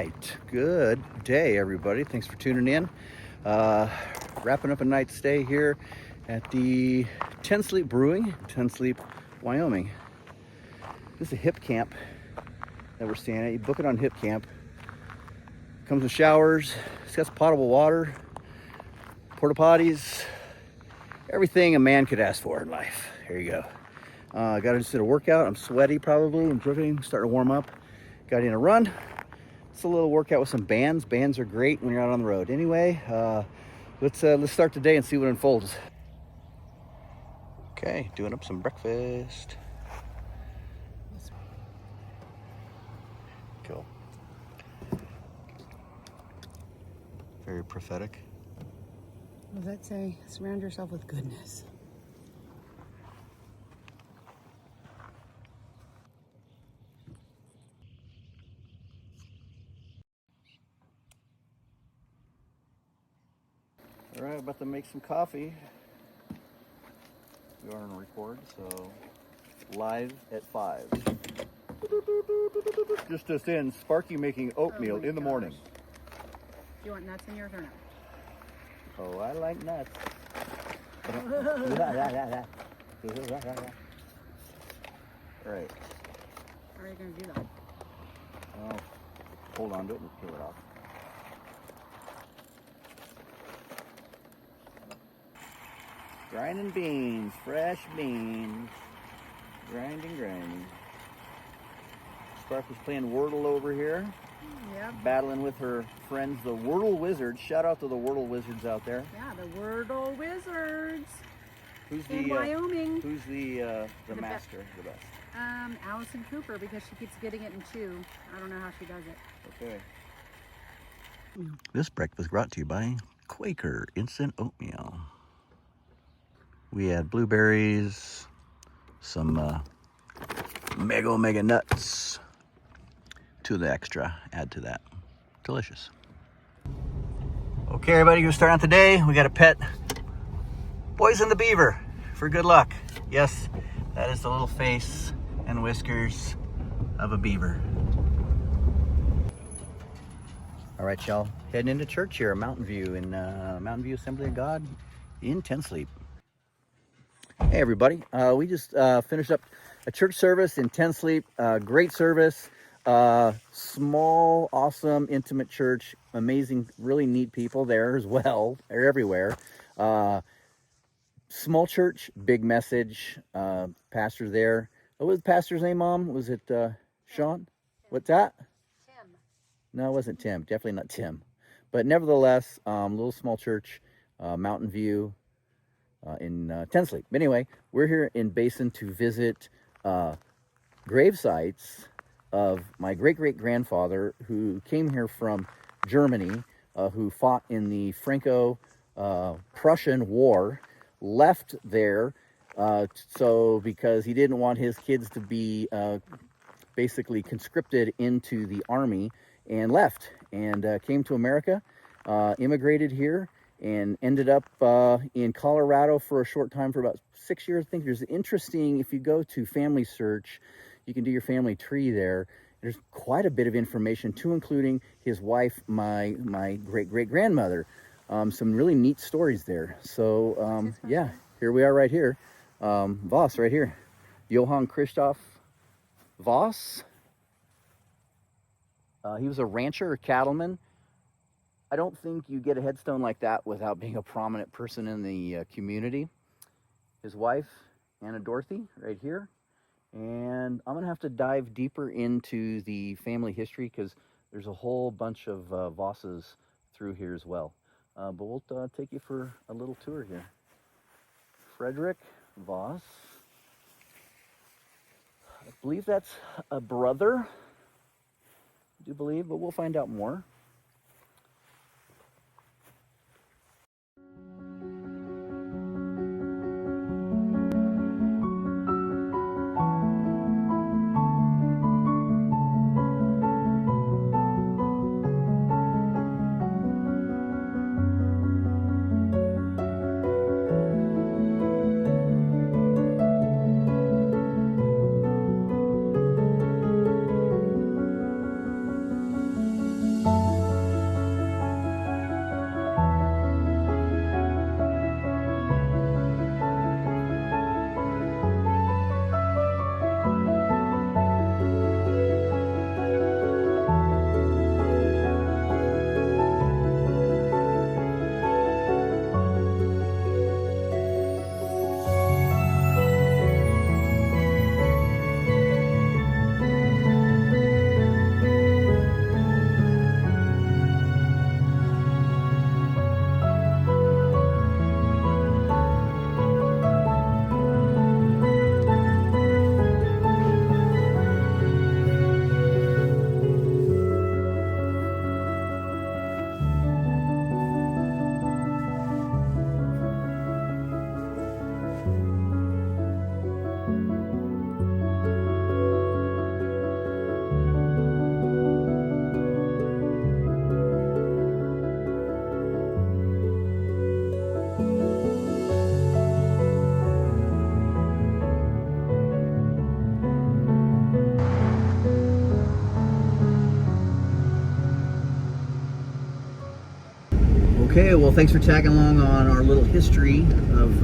right, good day everybody. Thanks for tuning in. Wrapping up a night's stay here at the 10 Sleep Brewing, 10 Sleep, Wyoming. This is a hip camp that we're staying at. You book it on Hip Camp. Comes with showers, it's got potable water, porta potties, everything a man could ask for in life. Here you go. I got to just did a workout. I'm sweaty probably. I'm dripping, starting to warm up. Got in a run. It's a little workout with some bands. Bands are great when you're out on the road. Anyway, let's start the day and see what unfolds. Okay, doing up some breakfast. Cool. Very prophetic. What does that say? Surround yourself with goodness. All right, about to make some coffee. We are on record, so live at 5. Just in, Sparky making oatmeal in the morning. Do you want nuts in yours or no? Oh, I like nuts. All right. How are you going to do that? Well, hold on to it and peel it off. Grinding beans, fresh beans. Grinding. Sparkle's playing Wordle over here. Yep. Battling with her friends, the Wordle Wizards. Shout out to the Wordle Wizards out there. Yeah, the Wordle Wizards. Who's in Wyoming. Who's the master, the best? Allison Cooper, because she keeps getting it in 2. I don't know how she does it. Okay. This breakfast brought to you by Quaker Instant Oatmeal. We had blueberries, some mega nuts. 2 of the extra, add to that. Delicious. Okay, everybody, we're starting out today. We got a pet Boys and the Beaver for good luck. Yes, that is the little face and whiskers of a beaver. All right, y'all, heading into church here, Mountain View, in Mountain View Assembly of God in 10 Sleep. Hey, everybody, we just finished up a church service in 10 Sleep. Great service. Small, awesome, intimate church. Amazing, really neat people there as well. They're everywhere. Small church, big message. Pastor there. What was the pastor's name, Mom? Was it Sean? Tim. What's that? Tim. No, it wasn't Tim. Definitely not Tim. But nevertheless, little small church, Mountain View in 10 Sleep. Anyway, we're here in Basin to visit grave sites of my great-great-grandfather who came here from Germany, who fought in the Franco-Prussian War, left there because he didn't want his kids to be basically conscripted into the army, and left and came to America, immigrated here, and ended up in Colorado for a short time, for about 6 years. I think there's interesting, if you go to Family Search, you can do your family tree there. There's quite a bit of information, too, including his wife, my great-great-grandmother. Some really neat stories there. So, yeah, here we are right here. Voss right here. Johann Christoph Voss. He was a rancher, a cattleman. I don't think you get a headstone like that without being a prominent person in the community. His wife, Anna Dorothy, right here. And I'm going to have to dive deeper into the family history because there's a whole bunch of Vosses through here as well. But we'll take you for a little tour here. Frederick Voss. I believe that's a brother. I do believe, but we'll find out more. right, well, thanks for tagging along on our little history of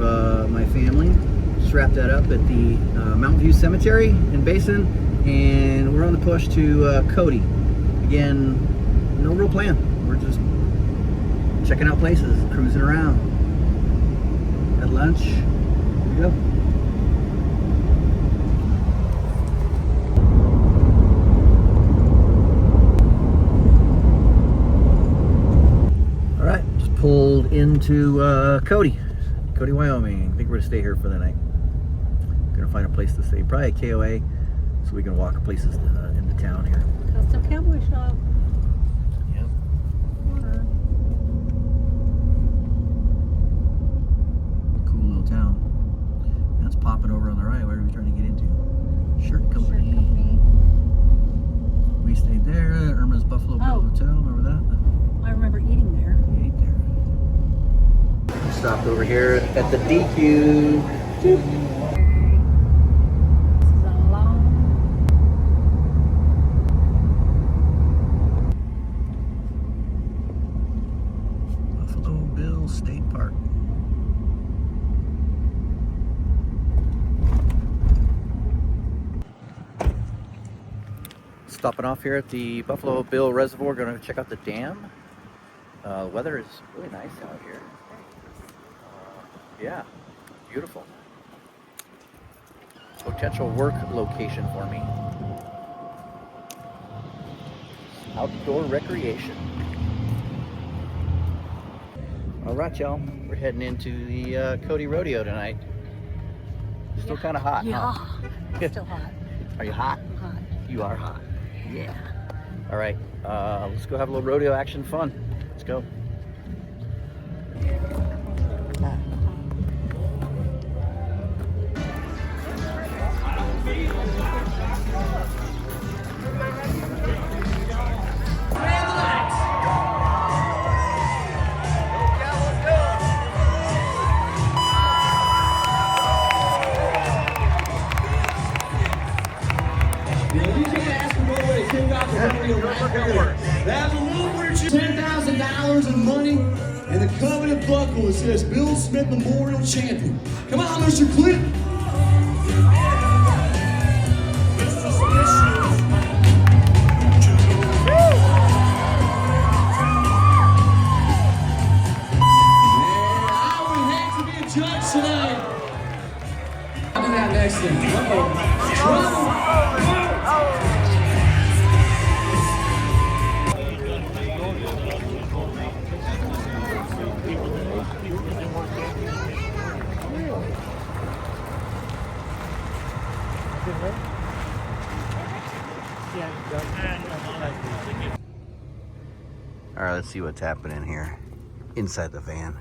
my family. Just wrapped that up at the Mountain View Cemetery in Basin, and we're on the push to Cody. Again, no real plan. We're just checking out places, cruising around. At lunch, here we go. All right, just pulled into Cody, Wyoming. I think we're gonna stay here for the night. Gonna find a place to stay, probably a KOA, so we can walk places into town here. Custom cowboy shop. Yep. Cool little town. That's popping over on the right. Where are we trying to get into? Shirt Company. We stayed there. Irma's Buffalo Bill Hotel. Remember that? I remember eating there. We ate there. Stopped over here at the DQ. This is a long. Buffalo Bill State Park. Stopping off here at the Buffalo Bill Reservoir. Going to check out the dam. The weather is really nice out here. Yeah, beautiful. Potential work location for me. Outdoor recreation. All right, y'all. We're heading into the Cody Rodeo tonight. Still kind of hot, Yeah. huh? Still hot. Are you hot? I'm hot. You are hot. Yeah. All right, let's go have a little rodeo action fun. Let's go. That's a little for $10,000 in money and the covenant buckle that says Bill Smith Memorial Champion. Come on, Mr. Clinton. I would hate to be a judge tonight. I'll do that next thing. All right, let's see what's happening here inside the van.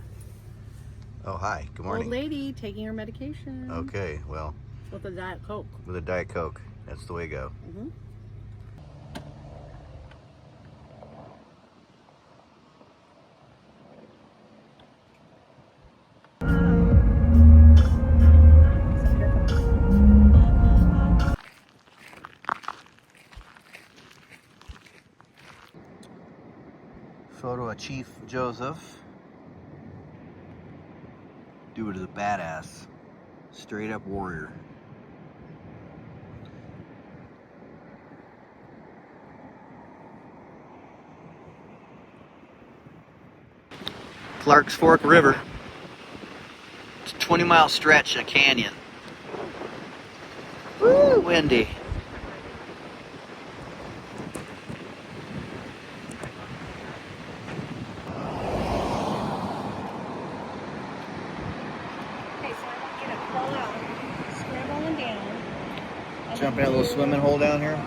Oh, hi. Good morning. Old lady taking her medication. Okay, well, With a Diet Coke. with a Diet Coke. That's the way to go. Mm-hmm. Photo of Chief Joseph. Dude is a badass. Straight up warrior. Clark's Fork River. It's a 20-mile stretch of canyon. Woo, windy. Okay, so I want you to pull out, scrambling down. Jump in a little swimming hole down here.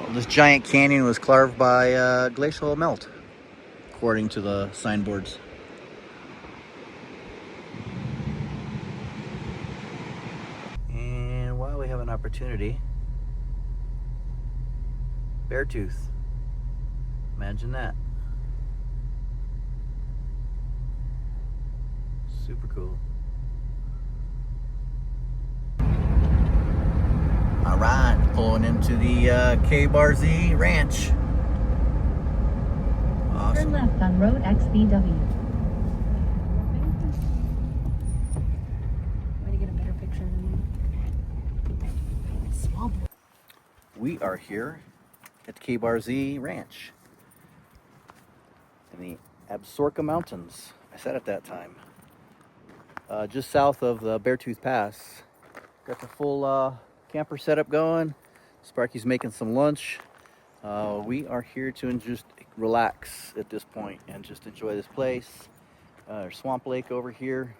Well, this giant canyon was carved by glacial melt, according to the signboards. And while we have an opportunity, Beartooth. Imagine that. Super cool. All right, pulling into the K-Bar-Z Ranch. Turn Awesome. left on Road XVW. Way to get a better picture than me. Swamp. We are here at the K-Bar-Z Ranch in the Absaroka Mountains. I said at that time. Just south of the Beartooth Pass. Got the full camper setup going. Sparky's making some lunch. We are here to just relax at this point and just enjoy this place. There's Swamp Lake over here.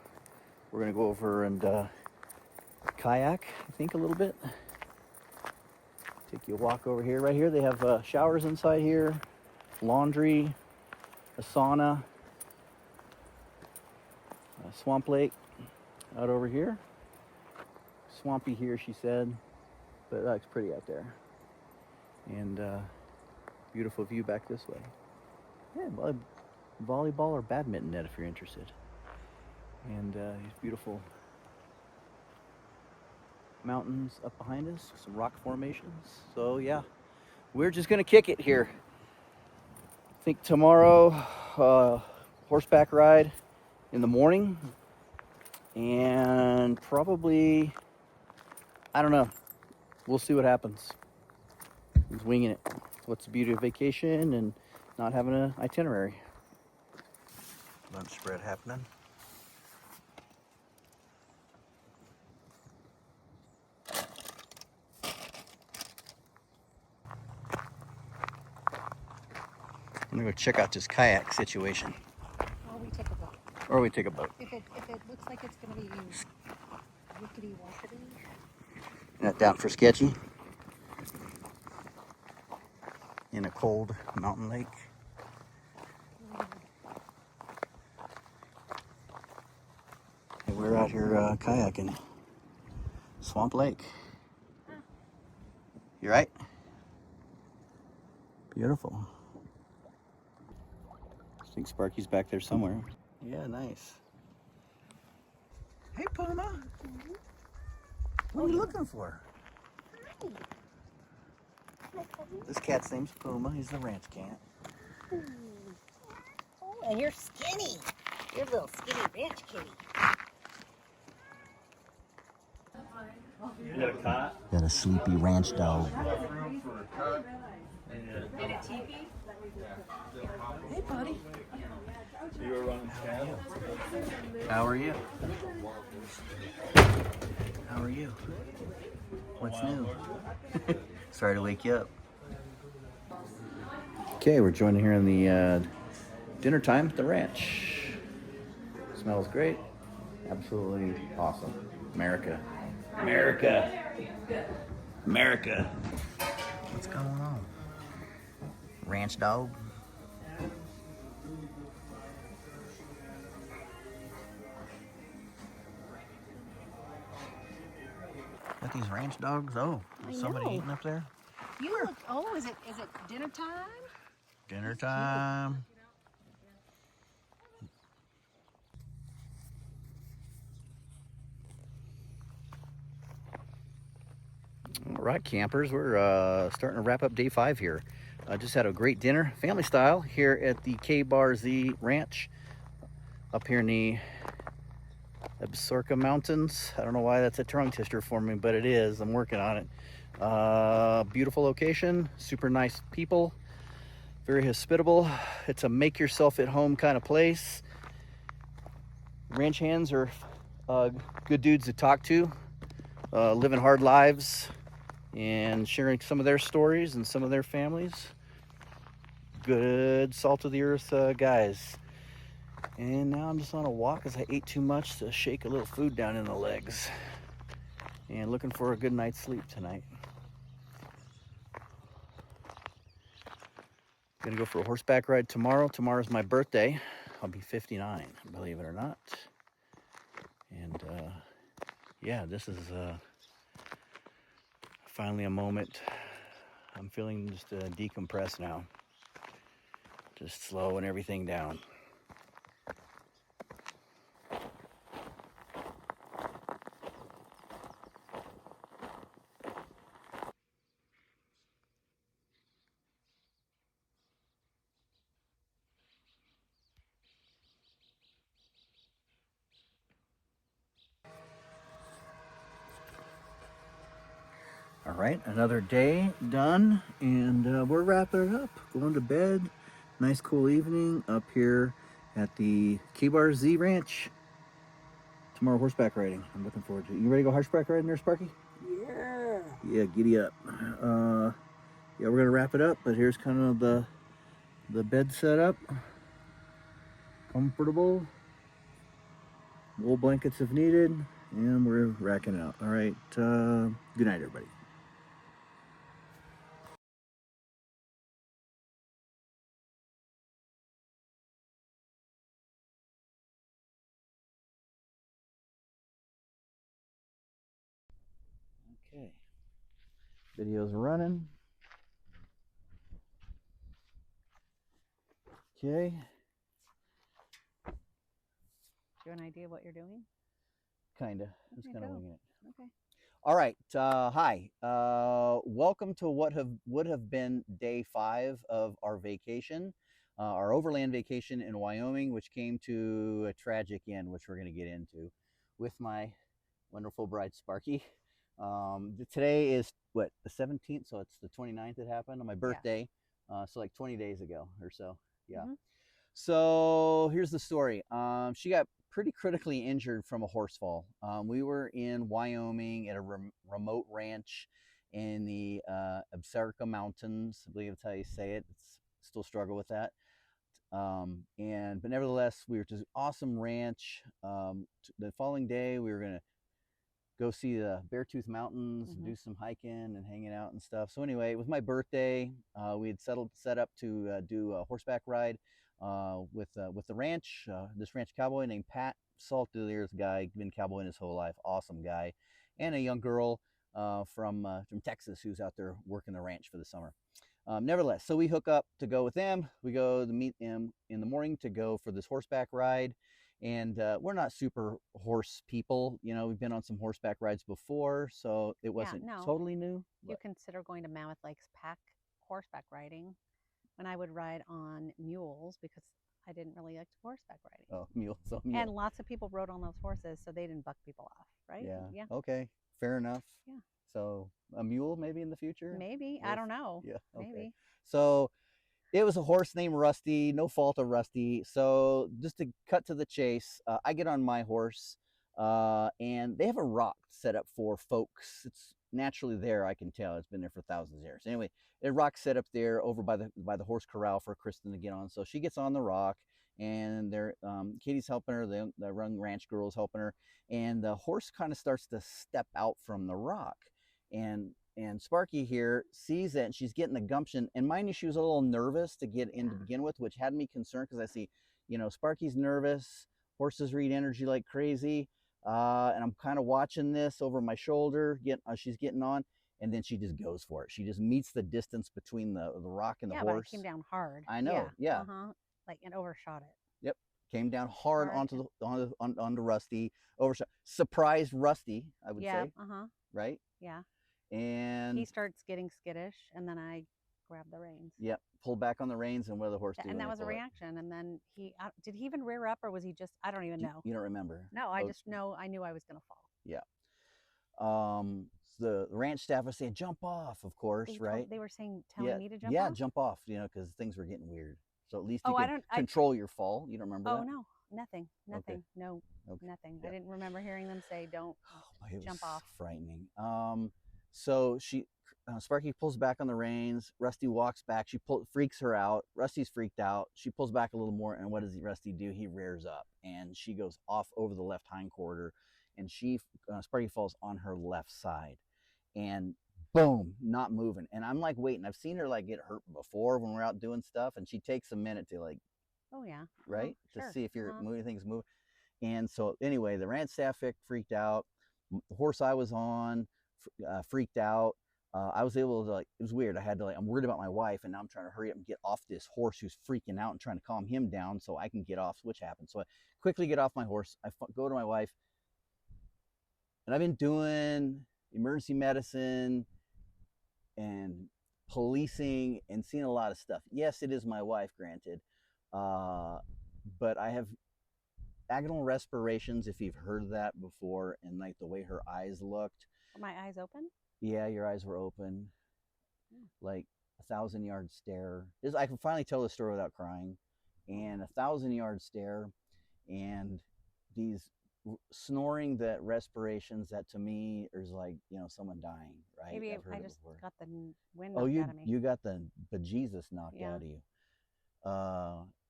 We're gonna go over and kayak, I think, a little bit. Take you a walk over here. Right here they have showers inside here, laundry, a sauna, Swamp Lake out over here. Swampy here, she said, but it looks pretty out there. And beautiful view back this way. Yeah, volleyball or badminton net if you're interested. And these beautiful mountains up behind us, some rock formations. So yeah, we're just gonna kick it here. I think tomorrow, horseback ride in the morning, and probably, I don't know, we'll see what happens. He's winging it. What's the beauty of vacation and not having an itinerary? Lunch spread happening. I'm gonna go check out this kayak situation. Or we take a boat. Or we take a boat. If it looks like it's gonna be wickety wackety. Not down for sketchy. In a cold mountain lake. And we're out here kayaking. Swamp Lake. You right? Beautiful. I think Sparky's back there somewhere. Yeah, nice. Hey, Puma. What are you looking for? This cat's name's Puma. He's the ranch cat. Oh, and you're skinny. You're a little skinny ranch kitty. You got a cot? Got a sleepy ranch dog. Hey, buddy. You were running cattle? How are you? How are you? What's new? Sorry to wake you up. Okay, we're joining here in the dinner time at the ranch. Smells great. Absolutely awesome. America. America. America. What's going on? Ranch dog. Got these ranch dogs. Oh, is somebody know. eating up there? You look. Oh, is it dinner time? Dinner time. All right, campers, we're starting to wrap up day 5 here. Just had a great dinner, family style, here at the K-Bar-Z Ranch up here in the Absaroka Mountains. I don't know why that's a tongue twister for me, but it is. I'm working on it. Beautiful location, super nice people, very hospitable. It's a make yourself at home kind of place. Ranch hands are good dudes to talk to, living hard lives and sharing some of their stories and some of their families. Good salt of the earth guys. And now I'm just on a walk because I ate too much to shake a little food down in the legs. And looking for a good night's sleep tonight. Gonna go for a horseback ride tomorrow. Tomorrow's my birthday. I'll be 59, believe it or not. And yeah, this is finally a moment. I'm feeling just decompressed now. Just slowing everything down. All right, another day done, and we're wrapping it up, going to bed. Nice cool evening up here at the K-Bar Z Ranch. Tomorrow horseback riding. I'm looking forward to it. You ready to go horseback riding there, Sparky? Yeah. Yeah, giddy up. Yeah, we're gonna wrap it up, but here's kind of the bed setup. Comfortable. Wool blankets if needed, and we're racking out. All right, good night, everybody. Okay, video's running. Okay. Do you have an idea of what you're doing? Kinda. Just Okay, kind of go. winging it. Okay. All right. Hi. Welcome to what would have been day 5 of our vacation, our overland vacation in Wyoming, which came to a tragic end, which we're going to get into with my wonderful bride Sparky. Today is what, the 17th, so it's the 29th. It happened on my birthday, so like 20 days ago or so. Yeah. Mm-hmm. So here's the story. She got pretty critically injured from a horse fall. We were in Wyoming at a remote ranch in the Absaroka Mountains. I believe that's how you say it. Still struggle with that. But nevertheless, we were just awesome ranch. The following day, we were gonna go see the Beartooth Mountains, Mm-hmm. do some hiking and hanging out and stuff. So anyway, it was my birthday. We had set up to do a horseback ride with the ranch. This ranch cowboy named Pat, salt of the earth guy, been cowboying his whole life, awesome guy, and a young girl from Texas who's out there working the ranch for the summer. Nevertheless, so we hook up to go with them. We go to meet them in the morning to go for this horseback ride. And we're not super horse people. You know, we've been on some horseback rides before, so it wasn't totally new. You consider going to Mammoth Lakes pack horseback riding when I would ride on mules because I didn't really like horseback riding. Oh, mule. So mule. And lots of people rode on those horses, so they didn't buck people off, right? Yeah. Okay. Fair enough. Yeah. So a mule maybe in the future? Maybe. I don't know. Yeah. Okay. Maybe. So it was a horse named Rusty, no fault of Rusty. So just to cut to the chase, I get on my horse, and they have a rock set up for folks. It's naturally there, I can tell. It's been there for thousands of years. Anyway, a rock set up there over by the horse corral for Kristen to get on. So she gets on the rock, and Katie's helping her. The young ranch girl's helping her, and the horse kind of starts to step out from the rock, and Sparky here sees that, and she's getting the gumption. And mind you, she was a little nervous to get in to begin with, which had me concerned because I see, Sparky's nervous. Horses read energy like crazy. And I'm kind of watching this over my shoulder. She's getting on, and then she just goes for it. She just meets the distance between the rock and the horse. Yeah, but it came down hard. I know. Yeah. Like, and overshot it. Yep. Came down hard onto Rusty. Overshot. Surprised Rusty, I would say. Right? Yeah. And he starts getting skittish, and then I grabbed the reins. Yep, pulled back on the reins, and what did the horse do? And that was a reaction. And then did he even rear up, or was he just? I don't even know. You don't remember? No, I just know. I knew I was going to fall. Yeah. The ranch staff was saying, "Jump off," of course, right? They were telling me to jump off. Yeah, jump off. Because things were getting weird. So at least you I can control your fall. You don't remember that? Oh no, nothing. Okay. No, nothing. Yeah. I didn't remember hearing them say, "Don't jump off." Frightening. So Sparky pulls back on the reins. Rusty walks back. She freaks her out. Rusty's freaked out. She pulls back a little more, and what does Rusty do? He rears up, and she goes off over the left hind quarter, and Sparky falls on her left side, and boom, not moving. And I'm like waiting. I've seen her like get hurt before when we're out doing stuff, and she takes a minute to like, oh yeah, right, to sure. see if you're moving, things move. And so anyway, the ranch staff freaked out. The horse I was on freaked out. I was able to it was weird. I'm worried about my wife, and now I'm trying to hurry up and get off this horse who's freaking out and trying to calm him down so I can get off, which happened. So I quickly get off my horse. I go to my wife, and I've been doing emergency medicine and policing and seeing a lot of stuff. Yes, it is my wife, granted, but I have agonal respirations, if you've heard that before, and like the way her eyes looked. Were my eyes open? Yeah, your eyes were open, Mm. like 1,000-yard stare. I can finally tell the story without crying. And 1,000-yard stare, and these snoring, that respirations that to me is like, someone dying, right? Maybe I've heard I it just before. got the wind Oh, knocked out you of me. you got the bejesus knocked Yeah. out of you.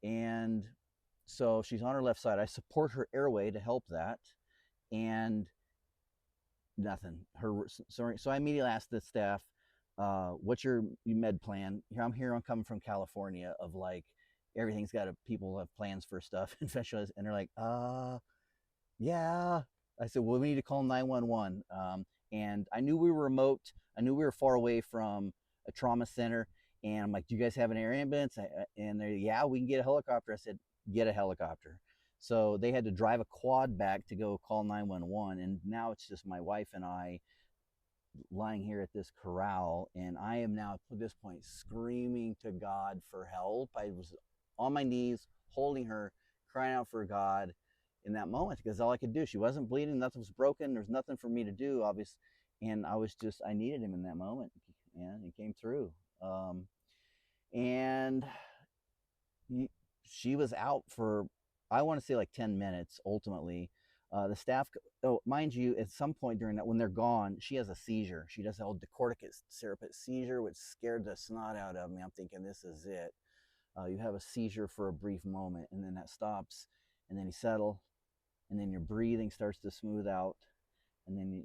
And so she's on her left side. I support her airway to help that, and nothing. So I immediately asked the staff, what's your med plan? I'm coming from California, of like everything's got people have plans for stuff and specialists, and they're like, yeah. I said, well, we need to call 911. And I knew we were remote. I knew we were far away from a trauma center. And I'm like, do you guys have an air ambulance? And they're, yeah, we can get a helicopter. I said, get a helicopter. So they had to drive a quad back to go call 911. And now it's just my wife and I lying here at this corral. And I am now at this point screaming to God for help. I was on my knees, holding her, crying out for God in that moment, because all I could do, she wasn't bleeding, nothing was broken, there's nothing for me to do, obviously. And I needed him in that moment, and he came through. And she was out for, I want to say, like 10 minutes ultimately. The staff, oh, mind you, at some point during that, when they're gone, she has a seizure. She does the old decorticate seizure, which scared the snot out of me. I'm thinking, this is it. You have a seizure for a brief moment, and then that stops, and then you settle, and then your breathing starts to smooth out, and then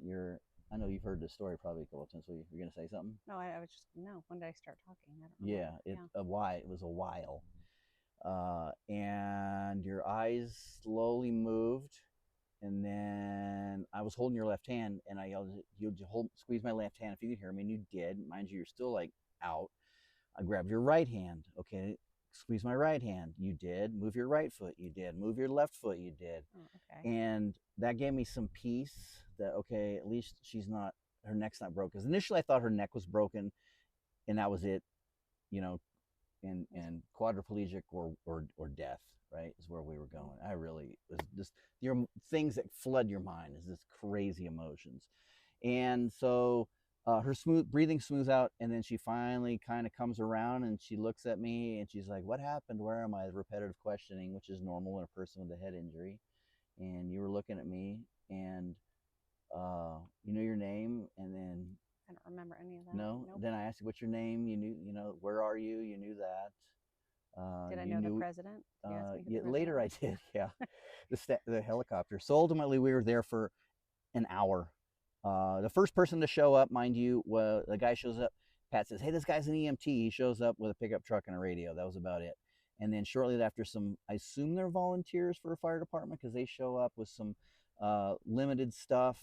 I know you've heard this story probably a couple of times. So you're going to say something? No, I was just, no. When did I start talking? I don't know. Yeah, it was a while. And your eyes slowly moved, and then I was holding your left hand, and I yelled, "You squeeze my left hand if you could hear me," and you did. Mind you, you're still like out. I grabbed your right hand. Okay, squeeze my right hand. You did. Move your right foot. You did. Move your left foot. You did. Oh, okay. And that gave me some peace that, okay, at least her neck's not broken. Because initially I thought her neck was broken, and that was it, and quadriplegic or death, right, is where we were going. I really was just, your things that flood your mind is this crazy emotions. And so her breathing smooths out, and then she finally kind of comes around, and she looks at me, and she's like, what happened? Where am I? Repetitive questioning, which is normal in a person with a head injury. And you were looking at me, and you know your name, and then I don't remember any of that. no. Nope. Then I asked you what's your name. You knew, where are you? You knew that. Did I know the president? You asked me who the president Later I was? did, yeah. The helicopter. So ultimately we were there for an hour. The first person to show up, mind you, the guy shows up. Pat says, hey, this guy's an EMT. He shows up with a pickup truck and a radio. That was about it. And then shortly after, I assume they're volunteers for a fire department, because they show up with some limited stuff,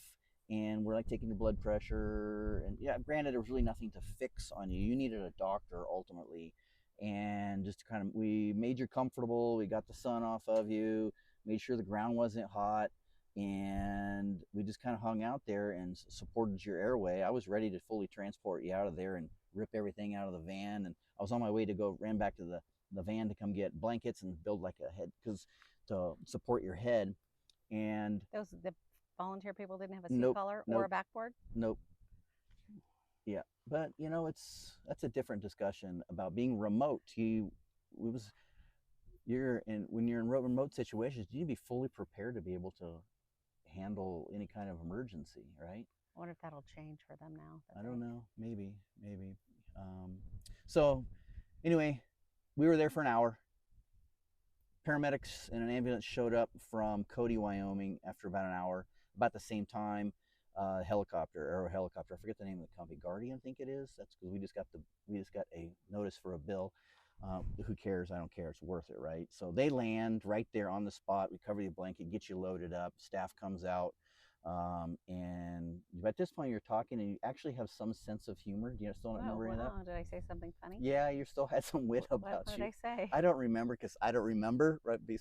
and we're like taking your blood pressure. And yeah, granted, there was really nothing to fix on you. You needed a doctor ultimately. And just we made you comfortable. We got the sun off of you, made sure the ground wasn't hot, and we just kind of hung out there and supported your airway. I was ready to fully transport you out of there and rip everything out of the van. And I was on my way to ran back to the van to come get blankets and build like a head, to support your head. And The volunteer people didn't have a seat Nope, collar or nope. a backboard? nope. Yeah, but that's a different discussion about being remote. When you're in remote situations, you need to be fully prepared to be able to handle any kind of emergency, right? I wonder if that'll change for them now. I don't know. Maybe. So anyway, we were there for an hour. Paramedics and an ambulance showed up from Cody, Wyoming after about an hour. About the same time, helicopter. I forget the name of the company. Guardian, I think it is. That's because we just got a notice for a bill. Who cares? I don't care. It's worth it, right? So they land right there on the spot. We cover your blanket, get you loaded up. Staff comes out. And at this point you're talking, and you actually have some sense of humor. Do you still not remember any of that? Did I say something funny? Yeah, you still had some wit about what you. did I say? I don't remember, because I don't remember, right, the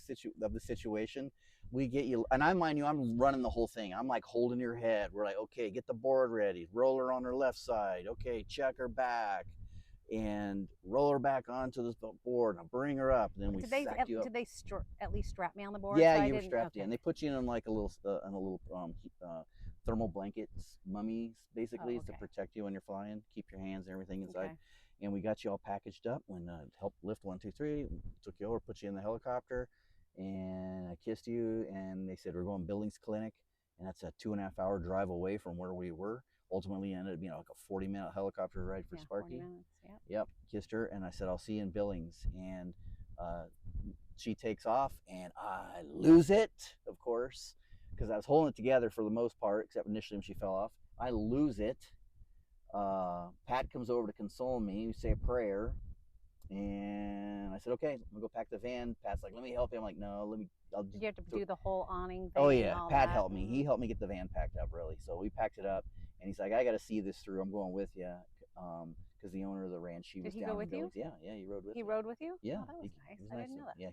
situation. We get you, and I'm running the whole thing. I'm like holding your head. We're like, okay, get the board ready. Roll her on her left side. Okay, check her back, and roll her back onto the board, and I'll bring her up. And then we sack you up. Did they at least strap me on the board? Yeah, so you were strapped okay. in. They put you in like a little thermal blankets, mummies, basically, Oh, to okay. protect you when you're flying, keep your hands and everything inside. Okay. And we got you all packaged up when helped lift 1, 2, 3, took you over, put you in the helicopter, and I kissed you. And they said we're going Billings Clinic, and that's a 2.5-hour drive away from where we were. Ultimately ended up being like a 40-minute helicopter ride for Yeah, Sparky. 40 minutes. Yep. Yep, kissed her, and I said I'll see you in Billings. And she takes off, and I lose it, of course, because I was holding it together for the most part, except initially when she fell off. I lose it. Pat comes over to console me. We say a prayer, and I said, "Okay, I'm gonna go pack the van." Pat's like, "Let me help you." I'm like, "No, let me." Did you have to do the whole awning thing? Oh yeah, all Pat that? helped me. He helped me get the van packed up, really. So we packed it up, and he's like, "I got to see this through. I'm going with you." Because the owner of the ranch, she Did was he down go in with you? Billings. Yeah, he rode with He me. rode with you? Yeah, Oh, that was nice. was I didn't know that. Yeah,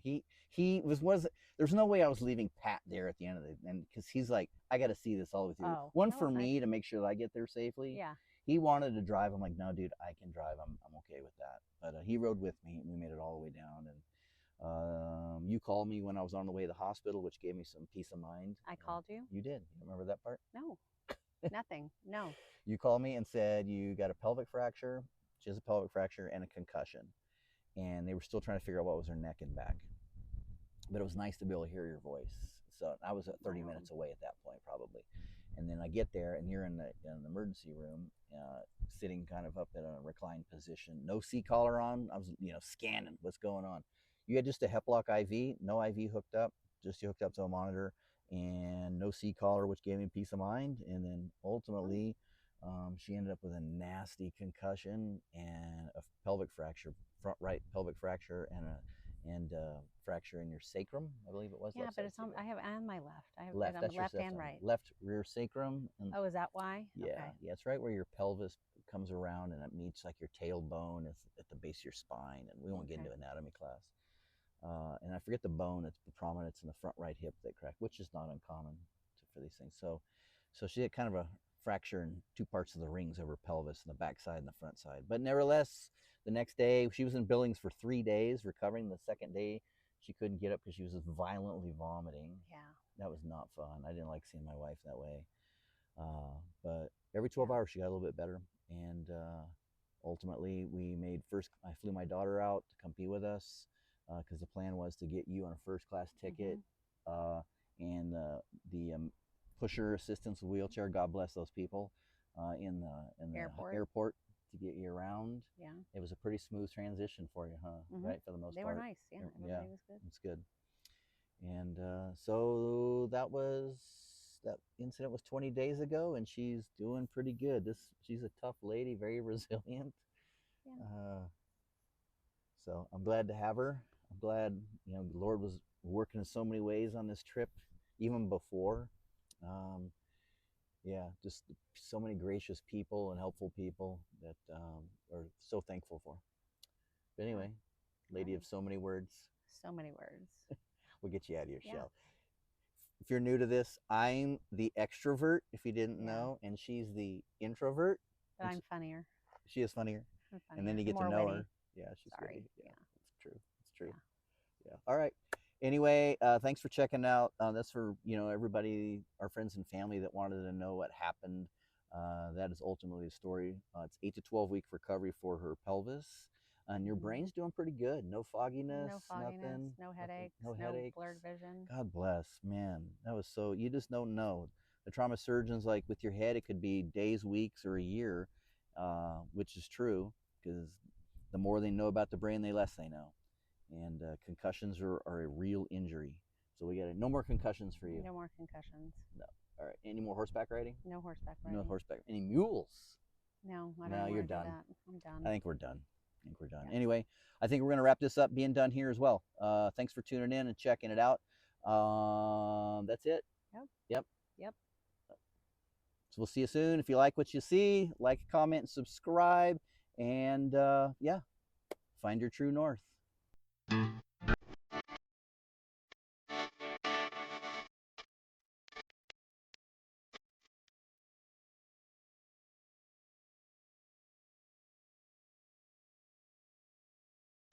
he was. There's no way I was leaving Pat there at the end of it, and because he's like, I got to see this all with you. Oh, One that for was me nice. to make sure that I get there safely. Yeah. He wanted to drive. I'm like, no, dude, I can drive. I'm okay with that. But he rode with me. We made it all the way down, and you called me when I was on the way to the hospital, which gave me some peace of mind. I called you? You did. You remember that part? No. Nothing. No. You called me and said you got a pelvic fracture. She has a pelvic fracture and a concussion. And they were still trying to figure out what was her neck and back. But it was nice to be able to hear your voice. So I was at 30 minutes away at that point, probably. And then I get there, and you're in the emergency room, sitting kind of up in a reclined position. No C-collar on. I was, scanning what's going on. You had just a Heplock IV, no IV hooked up, just you hooked up to a monitor, and no C-collar, which gave me peace of mind. And then ultimately, she ended up with a nasty concussion and a pelvic fracture, front right pelvic fracture, and fracture in your sacrum, I believe it was. Yeah, but it's on. I have on my left. I have left. it on That's left your and right. left rear sacrum. And Oh, is that why? yeah, Okay. yeah, it's right where your pelvis comes around and it meets like your tailbone. It's at the base of your spine, and we won't get into anatomy class. And I forget the bone. It's the prominence in the front right hip that cracked, which is not uncommon for these things. So she had kind of a fracture in 2 parts of the rings of her pelvis, in the back side and the front side. But nevertheless, the next day she was in Billings for 3 days recovering. The second day she couldn't get up because she was just violently vomiting. Yeah. That was not fun. I didn't like seeing my wife that way. But every 12 hours she got a little bit better. And ultimately I flew my daughter out to come be with us, because the plan was to get you on a first-class ticket, and the pusher assistance wheelchair, God bless those people, in the airport to get you around. Yeah. It was a pretty smooth transition for you, huh? Right, for the most part. They were nice. Yeah, everybody was good. It's good. And so that incident was 20 days ago, and she's doing pretty good. She's a tough lady, very resilient. Yeah. So I'm glad to have her. I'm glad, the Lord was working in so many ways on this trip, even before. Just so many gracious people and helpful people that are so thankful for. But anyway, lady of so many words. So many words. We'll get you out of your shell. If you're new to this, I'm the extrovert, if you didn't know, and she's the introvert. But I'm funnier. She is funnier. I'm funnier. And then you get to know her. Yeah, she's Sorry. Yeah, it's true. It's true. Yeah. All right. Anyway, thanks for checking out. That's for everybody, our friends and family that wanted to know what happened. That is ultimately the story. It's 8 to 12 week recovery for her pelvis, and your brain's doing pretty good. No fogginess, nothing. No headaches, no blurred vision. God bless, man. That was so. You just don't know. The trauma surgeons, like with your head, it could be days, weeks, or a year, which is true, because the more they know about the brain, the less they know. And concussions are a real injury. So we got no more concussions for you. No more concussions. No. All right. Any more horseback riding? No horseback riding. No horseback. Any mules? No, I don't No, you're do done. that. I'm done. I think we're done. Yeah. Anyway, I think we're going to wrap this up being done here as well. Thanks for tuning in and checking it out. That's it. Yep. So we'll see you soon. If you like what you see, like, comment, and subscribe. And find your true north.